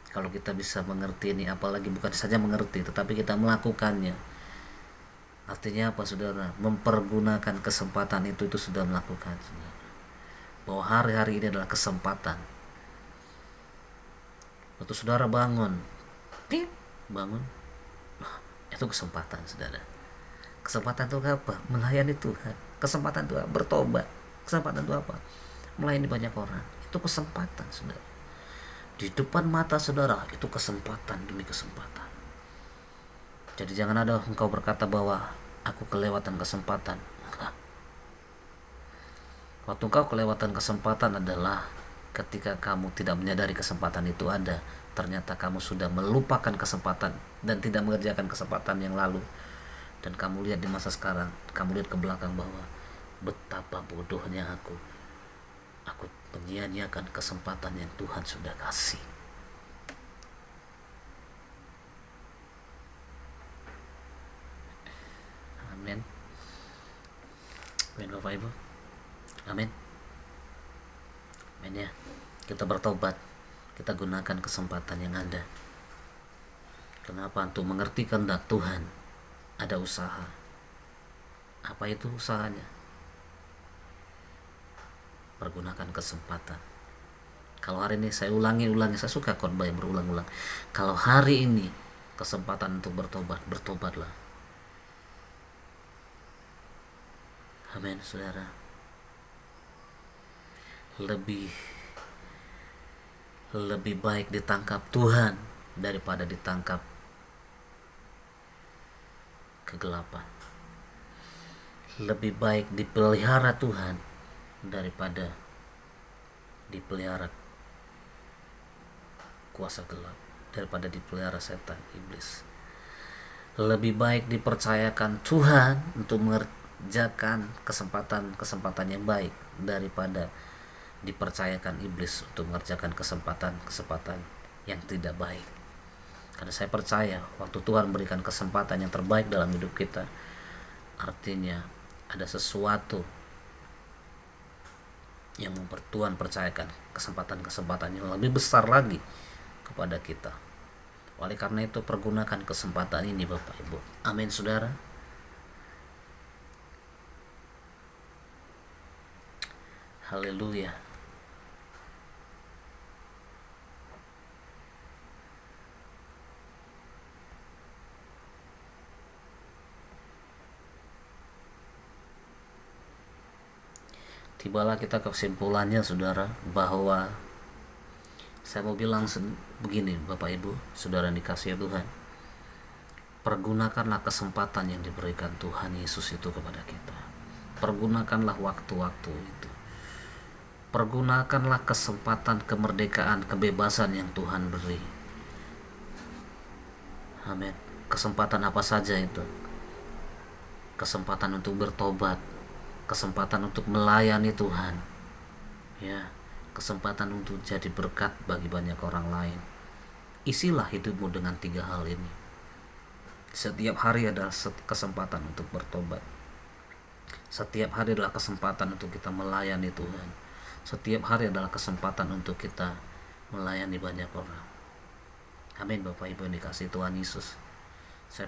S3: Kalau kita bisa mengerti ini, apalagi bukan saja mengerti, tetapi kita melakukannya. Artinya apa, saudara? Mempergunakan kesempatan itu sudah melakukan, saudara. Bahwa hari-hari ini adalah kesempatan. Waktu saudara bangun, bangun, itu kesempatan, saudara. Kesempatan itu apa? Melayani Tuhan. Kesempatan itu bertobat. Kesempatan itu apa? Melayani banyak orang. Itu kesempatan, saudara. Di depan mata saudara, itu kesempatan demi kesempatan. Jadi jangan ada engkau berkata bahwa aku kelewatan kesempatan. Enggak. Waktu engkau kelewatan kesempatan adalah ketika kamu tidak menyadari kesempatan itu ada. Ternyata kamu sudah melupakan kesempatan dan tidak mengerjakan kesempatan yang lalu. Dan kamu lihat di masa sekarang, kamu lihat ke belakang bahwa betapa bodohnya aku menyia-nyiakan kesempatan yang Tuhan sudah kasih. Amin. Amin, Bapak Ibu. Amin. Amin ya. Kita bertobat. Kita gunakan kesempatan yang ada. Kenapa? Untuk mengerti kehendak Tuhan. Ada usaha. Apa itu usahanya? Pergunakan kesempatan. Kalau hari ini saya ulangi, saya suka khotbah yang berulang-ulang. Kalau hari ini kesempatan untuk bertobat, bertobatlah. Amin, saudara. Lebih baik ditangkap Tuhan daripada ditangkap kegelapan. Lebih baik dipelihara Tuhan daripada dipelihara kuasa gelap, daripada dipelihara setan, iblis. Lebih baik dipercayakan Tuhan untuk mengerjakan kesempatan yang baik daripada dipercayakan iblis untuk mengerjakan kesempatan yang tidak baik. Karena saya percaya waktu Tuhan berikan kesempatan yang terbaik dalam hidup kita, artinya ada sesuatu yang Tuhan percayakan kesempatan yang lebih besar lagi kepada kita. Oleh karena itu pergunakan kesempatan ini, Bapak Ibu. Amin, saudara. Haleluya. Tibalah kita ke kesimpulannya, saudara, bahwa saya mau bilang begini, Bapak Ibu, saudara dikasihi Tuhan. Pergunakanlah kesempatan yang diberikan Tuhan Yesus itu kepada kita. Pergunakanlah waktu-waktu itu. Pergunakanlah kesempatan kemerdekaan, kebebasan yang Tuhan beri. Amin. Kesempatan apa saja itu? Kesempatan untuk bertobat, kesempatan untuk melayani Tuhan, ya, kesempatan untuk jadi berkat bagi banyak orang lain. Isilah hidupmu dengan 3 hal ini. Setiap hari adalah kesempatan untuk bertobat. Setiap hari adalah kesempatan untuk kita melayani Tuhan. Setiap hari adalah kesempatan untuk kita melayani banyak orang. Amin, Bapak Ibu yang dikasihi Tuhan Yesus. Saya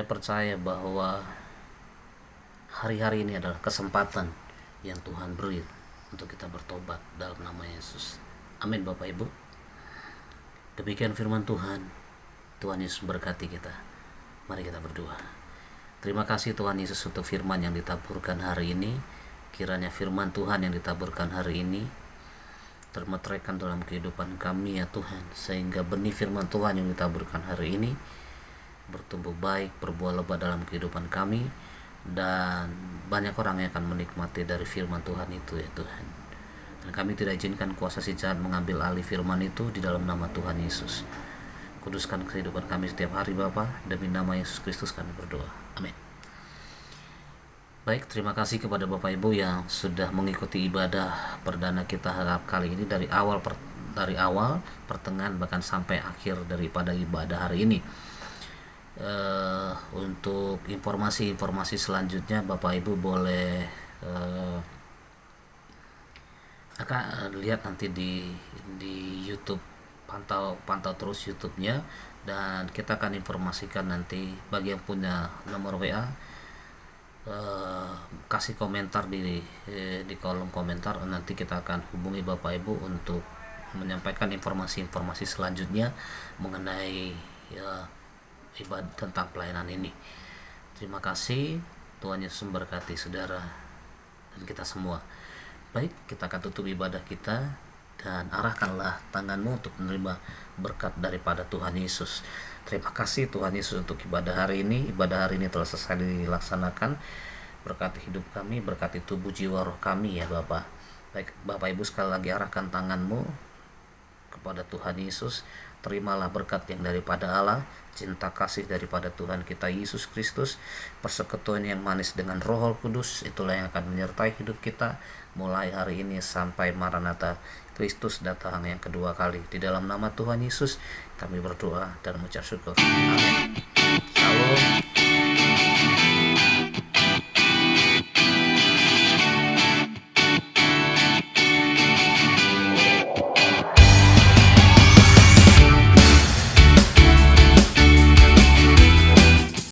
S3: percaya bahwa hari-hari ini adalah kesempatan yang Tuhan beri untuk kita bertobat dalam nama Yesus. Amin, Bapak Ibu. Demikian firman Tuhan. Tuhan Yesus berkati kita. Mari kita berdoa. Terima kasih Tuhan Yesus untuk firman yang ditaburkan hari ini. Kiranya firman Tuhan yang ditaburkan hari ini termeteraikan dalam kehidupan kami ya Tuhan, sehingga benih firman Tuhan yang ditaburkan hari ini bertumbuh baik, berbuah lebat dalam kehidupan kami, dan banyak orang yang akan menikmati dari firman Tuhan itu ya Tuhan. Dan kami tidak izinkan kuasa si jahat mengambil alih firman itu di dalam nama Tuhan Yesus. Kuduskan kehidupan kami setiap hari Bapa, demi nama Yesus Kristus kami berdoa. Amin. Baik, terima kasih kepada Bapak Ibu yang sudah mengikuti ibadah perdana kita harap kali ini dari awal dari awal, pertengahan, bahkan sampai akhir daripada ibadah hari ini. Untuk informasi-informasi selanjutnya Bapak Ibu boleh akan lihat nanti di YouTube, pantau terus YouTube-nya, dan kita akan informasikan nanti bagi yang punya nomor WA, kasih komentar di kolom komentar, nanti kita akan hubungi Bapak Ibu untuk menyampaikan informasi-informasi selanjutnya mengenai ibadah tentang pelayanan ini. Terima kasih. Tuhan Yesus memberkati saudara dan kita semua. Baik, kita akan tutup ibadah kita, dan arahkanlah tanganmu untuk menerima berkat daripada Tuhan Yesus. Terima kasih Tuhan Yesus untuk ibadah hari ini. Ibadah hari ini telah selesai dilaksanakan. Berkati hidup kami, berkati tubuh jiwa roh kami ya Bapak. Baik, Bapak Ibu sekali lagi arahkan tanganmu kepada Tuhan Yesus. Terimalah berkat yang daripada Allah, cinta kasih daripada Tuhan kita Yesus Kristus, persekutuan yang manis dengan Roh Kudus, itulah yang akan menyertai hidup kita mulai hari ini sampai Maranatha, Kristus datang yang kedua kali. Di dalam nama Tuhan Yesus kami berdoa dan mengucap syukur. Amin. Shalom.